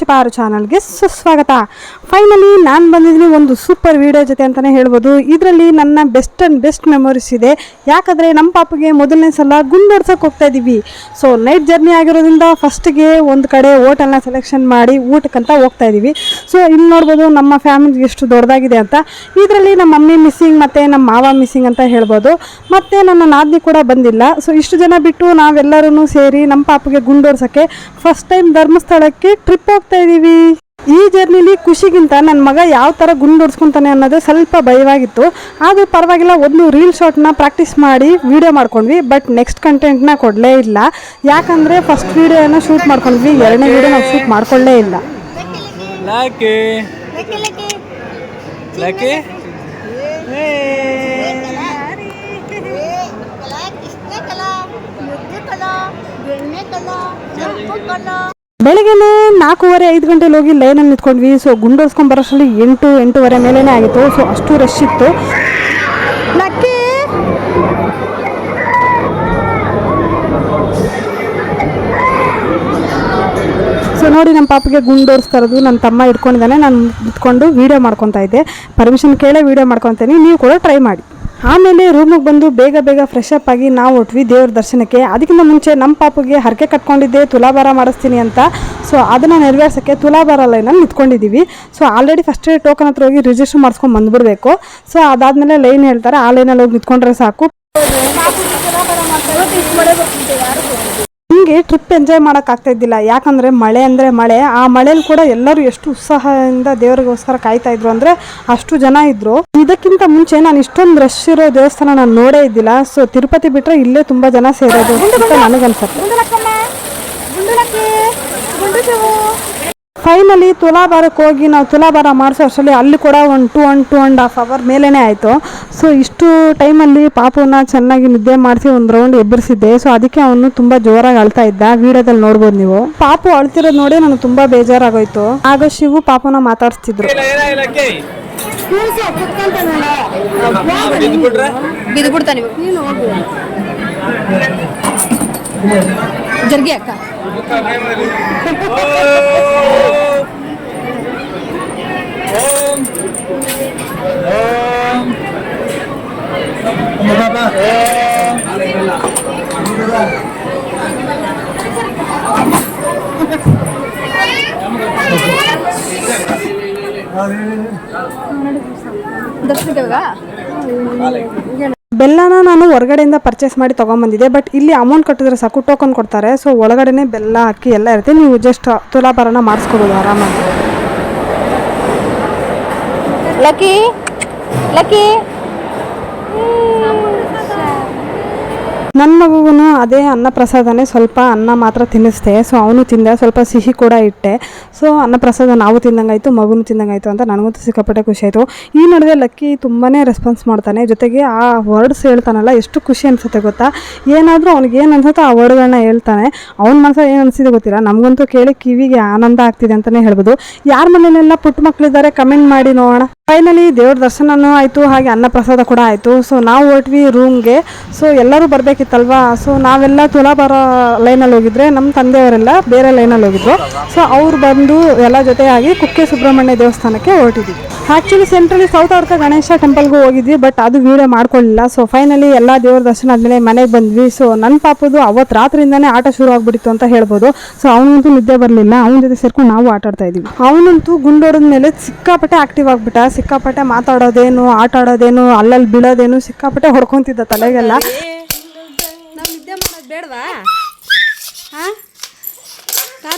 ಚಿಪಾರು ಚಾನಲ್ಗೆ ಸುಸ್ವಾಗತ. ಫೈನಲಿ ನಾನು ಬಂದಿದ್ದೀನಿ ಒಂದು ಸೂಪರ್ ವಿಡಿಯೋ ಜೊತೆ ಅಂತಲೇ ಹೇಳ್ಬೋದು. ಇದರಲ್ಲಿ ನನ್ನ ಬೆಸ್ಟ್ ಮೆಮೊರೀಸ್ ಇದೆ. ಯಾಕಂದರೆ ನಮ್ಮ ಪಾಪಗೆ ಮೊದಲನೇ ಸಲ ಗುಂಡೋಡ್ಸೋಕೆ ಹೋಗ್ತಾ ಇದ್ದೀವಿ. ಸೊ ನೈಟ್ ಜರ್ನಿ ಆಗಿರೋದ್ರಿಂದ ಫಸ್ಟಿಗೆ ಒಂದು ಕಡೆ ಹೋಟೆಲ್ನ ಸೆಲೆಕ್ಷನ್ ಮಾಡಿ ಊಟಕ್ಕಂತ ಹೋಗ್ತಾ ಇದ್ದೀವಿ. ಸೊ ಇಲ್ಲಿ ನೋಡ್ಬೋದು ನಮ್ಮ ಫ್ಯಾಮಿಲಿ ಎಷ್ಟು ದೊಡ್ಡದಾಗಿದೆ ಅಂತ. ಇದರಲ್ಲಿ ನಮ್ಮ ಮಮ್ಮಿ ಮಿಸ್ಸಿಂಗ್ ಮತ್ತು ನಮ್ಮ ಮಾವ ಮಿಸ್ಸಿಂಗ್ ಅಂತ ಹೇಳ್ಬೋದು. ಮತ್ತು ನನ್ನ ನಾದಿನಿ ಕೂಡ ಬಂದಿಲ್ಲ. ಸೊ ಇಷ್ಟು ಜನ ಬಿಟ್ಟು ನಾವೆಲ್ಲರೂ ಸೇರಿ ನಮ್ಮ ಪಾಪಗೆ ಗುಂಡೋಡ್ಸೋಕ್ಕೆ ಫಸ್ಟ್ ಟೈಮ್ ಧರ್ಮಸ್ಥಳಕ್ಕೆ ಟ್ರಿಪ್ ಹೋಗ್ತಾ ಇದ್ದೀವಿ. ಈ ಜರ್ನಿಲಿ ಖುಷಿಗಿಂತ ನನ್ನ ಮಗ ಯಾವ ಥರ ಗುಂಡೋಡ್ಸ್ಕೊತಾನೆ ಅನ್ನೋದು ಸ್ವಲ್ಪ ಭಯವಾಗಿತ್ತು. ಆದರೂ ಪರವಾಗಿಲ್ಲ, ಒಂದು ರೀಲ್ ಶಾರ್ಟ್ನ ಪ್ರಾಕ್ಟೀಸ್ ಮಾಡಿ ವಿಡಿಯೋ ಮಾಡ್ಕೊಂಡ್ವಿ. ಬಟ್ ನೆಕ್ಸ್ಟ್ ಕಂಟೆಂಟ್ನ ಕೊಡಲೇ ಇಲ್ಲ. ಯಾಕಂದರೆ ಫಸ್ಟ್ ವಿಡಿಯೋನ ಶೂಟ್ ಮಾಡ್ಕೊಂಡ್ವಿ, ಎರಡನೇ ವಿಡಿಯೋ ನಾವು ಶೂಟ್ ಮಾಡ್ಕೊಳ್ಳೇ ಇಲ್ಲ. ಬೆಳಗ್ಗೆನೇ 4:30-5 ಗಂಟೆಲಿ ಹೋಗಿ ಲೈನಲ್ಲಿ ನಿಂತ್ಕೊಂಡ್ವಿ. ಸೊ ಗುಂಡೋಡ್ಸ್ಕೊಂಡು ಬರೋಷ್ಟರಲ್ಲಿ 8-8:30 ಮೇಲೇ ಆಗಿತ್ತು. ಸೊ ಅಷ್ಟು ರಶ್ ಇತ್ತು. ಸೊ ನೋಡಿ, ನಮ್ಮ ಪಾಪಗೆ ಗುಂಡೋಡಿಸ್ತಾ ಇರೋದು ನನ್ನ ತಮ್ಮ ಇಟ್ಕೊಂಡಿದ್ದಾನೆ. ನಾನು ನಿಂತ್ಕೊಂಡು ವೀಡಿಯೋ ಮಾಡ್ಕೊತಾ ಇದ್ದೆ. ಪರ್ಮಿಷನ್ ಕೇಳೇ ವೀಡಿಯೋ ಮಾಡ್ಕೊತೀನಿ, ನೀವು ಕೂಡ ಟ್ರೈ ಮಾಡಿ. ಆಮೇಲೆ ರೂಮಿಗೆ ಬಂದು ಬೇಗ ಫ್ರೆಶ್ ಅಪ್ ಆಗಿ ನಾವು ಹೊಟ್ವಿ ದೇವ್ರ ದರ್ಶನಕ್ಕೆ. ಅದಕ್ಕಿಂತ ಮುಂಚೆ ನಮ್ಮ ಪಾಪಗೆ ಹರಕೆ ಕಟ್ಕೊಂಡಿದ್ದೆ ತುಲಾಭಾರ ಮಾಡಿಸ್ತೀನಿ ಅಂತ. ಸೊ ಅದನ್ನು ನೆರವೇರ್ಸೋಕ್ಕೆ ತುಲಾಭಾರ ಲೈನಲ್ಲಿ ನಿಂತ್ಕೊಂಡಿದ್ದೀವಿ. ಸೊ ಆಲ್ರೆಡಿ ಫಸ್ಟ್ ಟೋಕನ್ ಹತ್ರ ಹೋಗಿ ರಿಜಿಸ್ಟರ್ ಮಾಡಿಸ್ಕೊಂಡು ಬಂದುಬಿಡಬೇಕು. ಸೊ ಅದಾದಮೇಲೆ ಲೈನ್ ಹೇಳ್ತಾರೆ, ಆ ಲೈನಲ್ಲಿ ಹೋಗಿ ನಿಂತ್ಕೊಂಡ್ರೆ ಸಾಕು. ಹಿಂಗೆ ಟ್ರಿಪ್ ಎಂಜಾಯ್ ಮಾಡೋಕ್ಕಾಗ್ತಾ ಇದ್ದಿಲ್ಲ. ಯಾಕಂದರೆ ಮಳೆ ಅಂದರೆ ಮಳೆ. ಆ ಮಳೇಲಿ ಕೂಡ ಎಲ್ಲರೂ ಎಷ್ಟು ಉತ್ಸಾಹದಿಂದ ದೇವರಿಗೋಸ್ಕರ ಕಾಯ್ತಾ ಇದ್ರು ಅಂದರೆ ಅಷ್ಟು ಜನ ಇದ್ದರು. ಇದಕ್ಕಿಂತ ಮುಂಚೆ ನಾನು ಇಷ್ಟೊಂದು ರಶ್ ಇರೋ ದೇವಸ್ಥಾನ ನಾನು ನೋಡೇ ಇದ್ದಿಲ್ಲ. ಸೊ ತಿರುಪತಿ ಬಿಟ್ಟರೆ ಇಲ್ಲೇ ತುಂಬ ಜನ ಸೇರೋದು ಅಂತ ನನಗನ್ಸುತ್ತೆ. ಫೈನಲಿ ತುಲಾಭಾರಕ್ಕೆ ಹೋಗಿ ನಾವು ತುಲಾಭಾರ ಮಾಡಿಸೋ ಅಷ್ಟರಲ್ಲಿ ಅಲ್ಲಿ ಕೂಡ ಒಂದು 2.5 ಅವರ್ ಮೇಲೇ ಆಯಿತು. ಸೊ ಇಷ್ಟು ಟೈಮಲ್ಲಿ ಪಾಪುನ ಚೆನ್ನಾಗಿ ನಿದ್ದೆ ಮಾಡಿಸಿ ಒಂದು ರೌಂಡ್ ಎಬ್ಬರಿಸಿದ್ದೆ. ಸೊ ಅದಕ್ಕೆ ಅವನು ತುಂಬ ಜೋರಾಗಿ ಅಳ್ತಾ ಇದ್ದ. ವಿಡಿಯೋದಲ್ಲಿ ನೋಡ್ಬೋದು ನೀವು. ಪಾಪು ಅಳ್ತಿರೋದು ನೋಡಿ ನನಗೆ ತುಂಬ ಬೇಜಾರಾಗೋಯ್ತು. ಆಗ ಶಿವು ಪಾಪುನ ಮಾತಾಡ್ಸ್ತಿದ್ರು. ಜರ್ಗಿ ಅಕ್ಕ ಬೆಲ್ಲನ ನಾನು ಹೊರಗಡೆಯಿಂದ ಪರ್ಚೇಸ್ ಮಾಡಿ ತೊಗೊಂಬಂದಿದ್ದೆ. ಬಟ್ ಇಲ್ಲಿ ಅಮೌಂಟ್ ಕಟ್ಟಿದ್ರೆ ಸಾಕು, ಟೋಕನ್ ಕೊಡ್ತಾರೆ. ಸೊ ಒಳಗಡೆನೆ ಬೆಲ್ಲ ಅಕ್ಕಿ ಎಲ್ಲ ಇರುತ್ತೆ. ನೀವು ಜಸ್ಟ್ ತುಲಾಭಾರನ ಮಾಡಿಸ್ಕೋಬೋದು ಆರಾಮಾಗಿ. ಲಕ್ಕಿ ನನ್ನ ಮಗುಗೂ ಅದೇ ಅನ್ನ ಪ್ರಸಾದನೇ, ಸ್ವಲ್ಪ ಅನ್ನ ಮಾತ್ರ ತಿನ್ನಿಸ್ದೆ. ಸೊ ಅವನು ತಿಂದ, ಸ್ವಲ್ಪ ಸಿಹಿ ಕೂಡ ಇಟ್ಟೆ. ಸೊ ಅನ್ನ ಪ್ರಸಾದ ನಾವು ತಿಂದಂಗಾಯಿತು, ಮಗುನು ತಿಂದಂಗಾಯಿತು ಅಂತ ನನಗಂತೂ ಸಿಕ್ಕಾಪಟ್ಟೆ ಖುಷಿ ಆಯಿತು. ಈ ನಡುವೆ ಲಕ್ಕಿ ತುಂಬಾ ರೆಸ್ಪಾನ್ಸ್ ಮಾಡ್ತಾನೆ. ಜೊತೆಗೆ ಆ ವರ್ಡ್ಸ್ ಹೇಳ್ತಾನಲ್ಲ, ಎಷ್ಟು ಖುಷಿ ಅನಿಸುತ್ತೆ ಗೊತ್ತಾ. ಏನಾದರೂ ಅವ್ನಿಗೆ ಏನು ಅನ್ಸುತ್ತೋ ಆ ವರ್ಡ್ಗಳನ್ನ ಹೇಳ್ತಾನೆ. ಅವ್ನ ಮನಸ್ಸಲ್ಲಿ ಏನು ಅನಿಸಿದೆ ಗೊತ್ತಿಲ್ಲ, ನಮಗಂತೂ ಕೇಳಿ ಕಿವಿಗೆ ಆನಂದ ಆಗ್ತಿದೆ ಅಂತಲೇ ಹೇಳ್ಬೋದು. ಯಾರ ಮನೆಯಲ್ಲೆಲ್ಲ ಪುಟ್ಟ ಮಕ್ಕಳಿದ್ದಾರೆ ಕಮೆಂಟ್ ಮಾಡಿ ನೋಡೋಣ. ಫೈನಲಿ ದೇವ್ರ ದರ್ಶನನೂ ಆಯಿತು, ಹಾಗೆ ಅನ್ನ ಪ್ರಸಾದ ಕೂಡ ಆಯಿತು. ಸೊ ನಾವು ಹೊರಟ್ವಿ ರೂಮ್ಗೆ. ಸೊ ಎಲ್ಲರೂ ಬರಬೇಕಿತ್ತಲ್ವಾ. ಸೊ ನಾವೆಲ್ಲ ತುಲಾಭಾರ ಲೈನಲ್ಲಿ ಹೋಗಿದ್ರೆ, ನಮ್ಮ ತಂದೆಯವರೆಲ್ಲ ಬೇರೆ ಲೈನಲ್ಲಿ ಹೋಗಿದ್ರು. ಸೊ ಅವ್ರು ಬಂದು ಎಲ್ಲ ಜೊತೆಯಾಗಿ ಕುಕ್ಕೆ ಸುಬ್ರಹ್ಮಣ್ಯ ದೇವಸ್ಥಾನಕ್ಕೆ ಹೊರಟಿದ್ವಿ. ಆ್ಯಕ್ಚುಲಿ ಸೆಂಟ್ರಲ್ಲಿ ಸೌತ್ ಆರ್ಕ ಗಣೇಶ ಟೆಂಪಲ್ಗೂ ಹೋಗಿದ್ವಿ, ಬಟ್ ಅದು ವೀಡಿಯೋ ಮಾಡ್ಕೊಳ್ಳಿಲ್ಲ. ಸೊ ಫೈನಲಿ ಎಲ್ಲ ದೇವ್ರ ದರ್ಶನ ಆದಮೇಲೆ ಮನೆಗೆ ಬಂದ್ವಿ. ಸೊ ನನ್ನ ಪಾಪದು ಅವತ್ತು ರಾತ್ರಿಯಿಂದನೇ ಆಟ ಶುರು ಆಗ್ಬಿಟ್ಟಿತ್ತು ಅಂತ ಹೇಳ್ಬೋದು. ಸೊ ಅವನಂತೂ ನಿದ್ದೆ ಬರಲಿಲ್ಲ. ಅವನ ಜೊತೆ ಸೇರ್ಕೊಂಡು ನಾವು ಆಟ ಆಡ್ತಾ ಇದ್ವಿ. ಅವನಂತೂ ಗುಂಡೋಡಿದ ಮೇಲೆ ಸಿಕ್ಕಾಪಟ್ಟೆ ಆಕ್ಟಿವ್ ಆಗಿಬಿಟ್ಟ. ಸಿಕ್ಕಾಪಟ್ಟೆ ಮಾತಾಡೋದೇನು, ಆಟ ಆಡೋದೇನು, ಅಲ್ಲಲ್ಲಿ ಬೀಳೋದೇನು, ಸಿಕ್ಕಾಪಟ್ಟೆ ಹೊಡ್ಕೊತಿದ್ದ ತಲೆಗೆಲ್ಲ. ನಾವು ನಿದ್ದೆ ಮಾಡೋದು ಬೇಡವಾ? ಹಾಂ,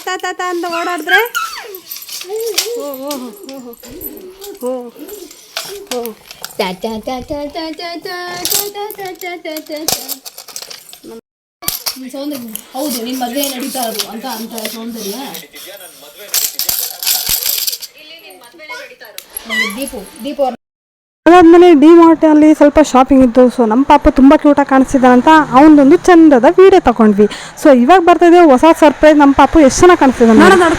ತಾತ ಅಂತ ಓಡಾಡಿದ್ರೆ ಸೌಂದರ್ಯ. ಹೌದು, ನಿನ್ನ ಮದುವೆ ನಡೀತಾ ಇರು ಅಂತ ಸೌಂದರ್ಯ. ದೀಪು ಅದಾದ್ಮೇಲೆ ಡಿ ಮಾರ್ಟಲ್ಲಿ ಸ್ವಲ್ಪ ಶಾಪಿಂಗ್ ಇತ್ತು. ಸೊ ನಮ್ಮ ಪಾಪ ತುಂಬ ಕ್ಯೂಟಾಗಿ ಕಾಣಿಸ್ತಿದ್ದಾನಂತ ಅವನದೊಂದು ಚಂದದ ವೀಡಿಯೋ ತಗೊಂಡ್ವಿ. ಸೊ ಇವಾಗ ಬರ್ತಾಯಿದೆ ಹೊಸ ಸರ್ಪ್ರೈಸ್. ನಮ್ಮ ಪಾಪು ಎಷ್ಟು ಚೆನ್ನಾಗಿ ಕಾಣಿಸ್ತಿದ್ದಾನೆ ನೋಡು.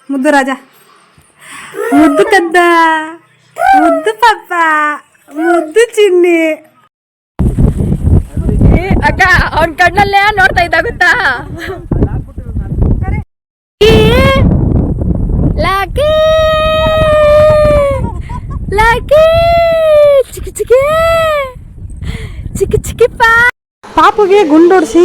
ಮುದ್ದು ರಾಜ, ಮುದ್ದು ಕದ್ದ, ಮುದ್ದು ಪಾಪ, ಮುದ್ದು ಚಿನ್ನಿ. ಅಕ್ಕ ಅವನ ಕಣ್ಣಲ್ಲೇ ನೋಡ್ತಾ ಇದ್ದ ಗೊತ್ತಾ. ಲಕ್ಕಿ ಲಕ್ಕಿ ಚಿಕ್ಕಿ ಚಿಕ್ಕಿ ಚಿಕ್ಕಿ ಚಿಕ್ಕಿ ಪಾಪುಗೆ ಗುಂಡೊಡಿಸಿ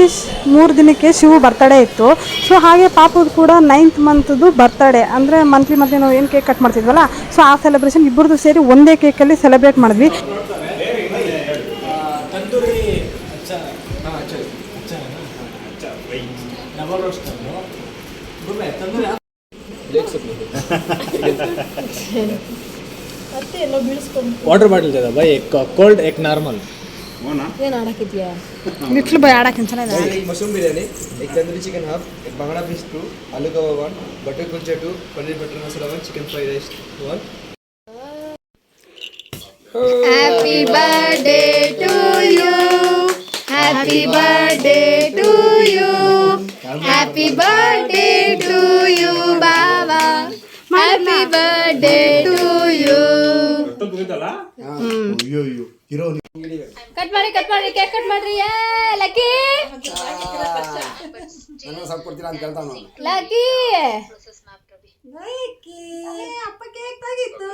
3 ದಿನಕ್ಕೆ ಶಿವು ಬರ್ತಡೇ ಇತ್ತು. ಸೊ ಹಾಗೆ ಪಾಪುದು ಕೂಡ 9th ಮಂತ್ದು ಬರ್ತಡೇ, ಅಂದರೆ ಮಂತ್ಲಿ ನಾವು ಏನು ಕೇಕ್ ಕಟ್ ಮಾಡ್ತಿದ್ವಲ್ಲ, ಸೊ ಆ ಸೆಲೆಬ್ರೇಷನ್ ಇಬ್ಬರದು ಸೇರಿ ಒಂದೇ ಕೇಕಲ್ಲಿ ಸೆಲೆಬ್ರೇಟ್ ಮಾಡಿದ್ವಿ. वाटर बॉटल दे दो भाई, एक कोल्ड एक नॉर्मल. ಏನು ಆಡಕ್ಕಿದ್ಯಾ? ಲಿಟ್ಲ್ ಬಾಯ್ ಆಡಕ್ಕೆ ಚೆನ್ನಾಗಿದೆ. एक मशरूम बिरयानी, एक तंदूरी चिकन हाफ, एक बांगड़ा फिश 2, आलू कबाब 1, butter kulcha 2, paneer butter masala 1, chicken fried rice 1. Happy birthday to you. Happy birthday to you. Happy birthday to you, Baba. Happy birthday to you. Cut ಮಾಡಿ cake cut ಮಾಡ್ರಿ. Lucky lucky ಅಪ್ಪ cake ತೆಗಿತು.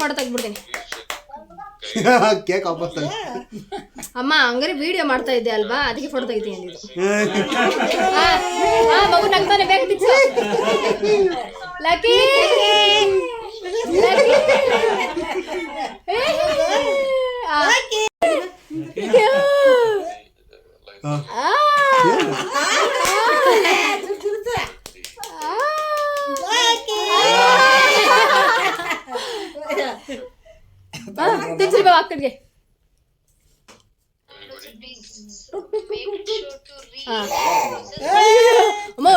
Photo ತೆಗ್ಬಿಡ್ತೀನಿ. Cake ವಾಪಸ್ ಅಮ್ಮ ಹಂಗಾರೆ video ಮಾಡ್ತಾ ಇದ್ದೆ ಅಲ್ವಾ, ಅದಕ್ಕೆ ಫೋಟೋ ತೆಗಿತೀನಿ ಅಂದಿದ್ದು. ಮಗು ನಗ್ತಾನೆ, ಬೇಗ ತಿಕ್ಸು. ಲಕ್ಕಿ ತಿನ್ಸ್ರಿ ಬಾಬಾ ಅಕ್ಕನಿಗೆ. ಅಮ್ಮ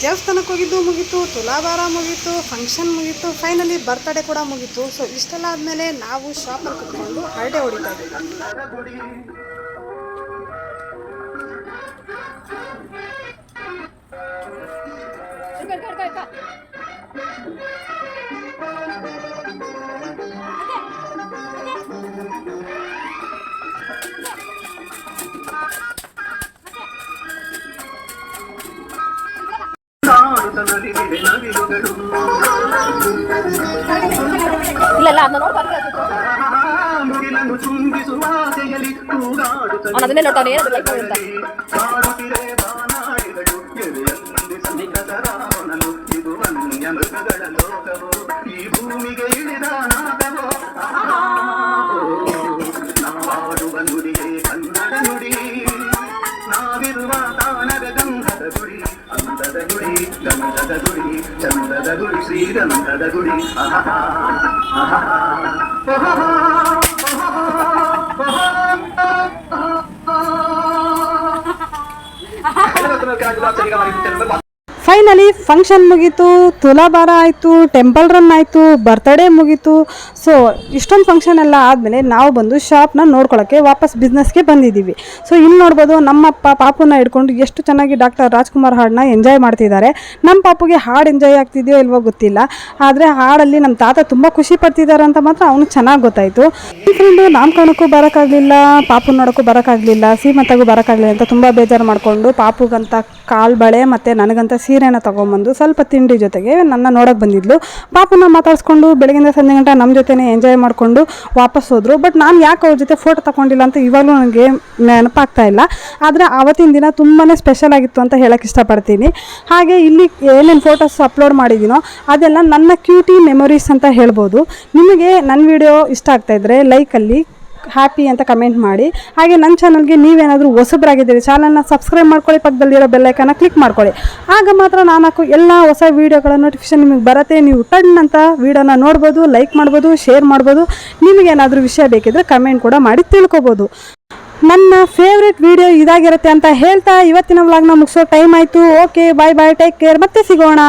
ದೇವಸ್ಥಾನಕ್ಕೆ ಹೋಗಿದ್ದು ಮುಗೀತು, ತುಲಾಭಾರ ಮುಗೀತು, ಫಂಕ್ಷನ್ ಮುಗೀತು, ಫೈನಲಿ ಬರ್ತಡೇ ಕೂಡ ಮುಗೀತು. ಸೊ ಇಷ್ಟೆಲ್ಲ ಆದಮೇಲೆ ನಾವು ಶಾಪಲ್ಲಿ ಕುತ್ಕೊಂಡು ಹರಟೆ ಹೊಡಿತಾ ಇದ್ದೀವಿ. ಇಲ್ಲ ಅದನ್ನ ನೋಡ್ಬಾರ್ದು, ಅದನ್ನೇ ನೋಡ್ತಾನೆ ಏನದು ಲೈಕ್ ಅಂತ. ಚಂದದ ಗುಡಿ ಶ್ರೀಗಂಧದ ಗುಡಿ ಫೈನಲಿ ಫಂಕ್ಷನ್ ಮುಗೀತು, ತುಲಾಭಾರ ಆಯಿತು, ಟೆಂಪಲ್ ರನ್ ಆಯಿತು, ಬರ್ತಡೇ ಮುಗೀತು. ಸೊ ಇಷ್ಟೊಂದು ಫಂಕ್ಷನ್ ಎಲ್ಲ ಆದಮೇಲೆ ನಾವು ಬಂದು ಶಾಪ್ನ ನೋಡ್ಕೊಳ್ಳೋಕ್ಕೆ ವಾಪಸ್ ಬಿಸ್ನೆಸ್ಗೆ ಬಂದಿದ್ದೀವಿ. ಸೊ ಇಲ್ಲಿ ನೋಡ್ಬೋದು ನಮ್ಮಪ್ಪ ಪಾಪುನ ಹಿಡ್ಕೊಂಡು ಎಷ್ಟು ಚೆನ್ನಾಗಿ ಡಾಕ್ಟರ್ ರಾಜ್ಕುಮಾರ್ ಹಾಡನ್ನ ಎಂಜಾಯ್ ಮಾಡ್ತಿದ್ದಾರೆ. ನಮ್ಮ ಪಾಪುಗೆ ಹಾಡು ಎಂಜಾಯ್ ಆಗ್ತಿದೆಯೋ ಇಲ್ವೋ ಗೊತ್ತಿಲ್ಲ, ಆದರೆ ಹಾಡಲ್ಲಿ ನಮ್ಮ ತಾತ ತುಂಬ ಖುಷಿ ಪಡ್ತಿದ್ದಾರೆ ಅಂತ ಮಾತ್ರ ಅವನು ಚೆನ್ನಾಗಿ ಗೊತ್ತಾಯಿತು. ಈ ಫ್ರೆಂಡು ನಾಮಕರಣಕ್ಕೂ ಬರೋಕ್ಕಾಗಲಿಲ್ಲ, ಪಾಪು ನೋಡೋಕ್ಕೂ ಬರೋಕ್ಕಾಗಲಿಲ್ಲ, ಸೀಮಂತಗೂ ಬರೋಕ್ಕಾಗಲಿಲ್ಲ ಅಂತ ತುಂಬ ಬೇಜಾರು ಮಾಡಿಕೊಂಡು ಪಾಪುಗಂತ ಕಾಲು ಬಳೆ ಮತ್ತು ನನಗಂತ ಸೀರೆನ ತೊಗೊಂಬಂದು ಸ್ವಲ್ಪ ತಿಂಡಿ ಜೊತೆಗೆ ನನ್ನ ನೋಡೋಕೆ ಬಂದಿದ್ಲು. ಪಾಪುನ ಮಾತಾಡಿಸ್ಕೊಂಡು ಬೆಳಗಿಂದ ಸಂಜೆ ಗಂಟೆ ನಮ್ಮ ಜೊತೆನೇ ಎಂಜಾಯ್ ಮಾಡಿಕೊಂಡು ವಾಪಸ್ ಹೋದರು. ಬಟ್ ನಾನು ಯಾಕೆ ಅವ್ರ ಜೊತೆ ಫೋಟೋ ತಗೊಂಡಿಲ್ಲ ಅಂತ ಇವಾಗಲೂ ನನಗೆ ನೆನಪಾಗ್ತಾ ಇಲ್ಲ. ಆದರೆ ಆವತ್ತಿನ ದಿನ ತುಂಬಾ ಸ್ಪೆಷಲ್ ಆಗಿತ್ತು ಅಂತ ಹೇಳೋಕ್ಕೆ ಇಷ್ಟಪಡ್ತೀನಿ. ಹಾಗೆ ಇಲ್ಲಿ ಏನೇನು ಫೋಟೋಸ್ ಅಪ್ಲೋಡ್ ಮಾಡಿದ್ದೀನೋ ಅದೆಲ್ಲ ನನ್ನ ಕ್ಯೂಟಿ ಮೆಮೊರೀಸ್ ಅಂತ ಹೇಳ್ಬೋದು. ನಿಮಗೆ ನನ್ನ ವಿಡಿಯೋ ಇಷ್ಟ ಆಗ್ತಾಯಿದ್ರೆ ಲೈಕಲ್ಲಿ ಹ್ಯಾಪಿ ಅಂತ ಕಮೆಂಟ್ ಮಾಡಿ. ಹಾಗೆ ನನ್ನ ಚಾನಲ್ಗೆ ನೀವೇನಾದರೂ ಹೊಸಬರಾಗಿದ್ದೀರಿ ಚಾನಲ್ನ ಸಬ್ಸ್ಕ್ರೈಬ್ ಮಾಡ್ಕೊಳ್ಳಿ, ಪಕ್ಕದಲ್ಲಿರೋ ಬೆಲ್ಲೈಕನ್ನ ಕ್ಲಿಕ್ ಮಾಡ್ಕೊಳ್ಳಿ. ಆಗ ಮಾತ್ರ ನಾನು ಹಾಕೋ ಎಲ್ಲ ಹೊಸ ವೀಡಿಯೋಗಳ ನೋಟಿಫಿಕೇಶನ್ ನಿಮಗೆ ಬರುತ್ತೆ. ನೀವು ಟನ್ ಅಂತ ವೀಡಿಯೋನ ನೋಡ್ಬೋದು, ಲೈಕ್ ಮಾಡ್ಬೋದು, ಶೇರ್ ಮಾಡ್ಬೋದು. ನಿಮಗೇನಾದರೂ ವಿಷಯ ಬೇಕಿದ್ರೆ ಕಮೆಂಟ್ ಕೂಡ ಮಾಡಿ ತಿಳ್ಕೊಬೋದು. ನನ್ನ ಫೇವ್ರೆಟ್ ವಿಡಿಯೋ ಇದಾಗಿರುತ್ತೆ ಅಂತ ಹೇಳ್ತಾ ಇವತ್ತಿನ ವ್ಲಾಗ್ನ ಮುಗಿಸೋ ಟೈಮ್ ಆಯಿತು. ಓಕೆ, ಬಾಯ್ ಬಾಯ್, ಟೇಕ್ ಕೇರ್, ಮತ್ತೆ ಸಿಗೋಣ.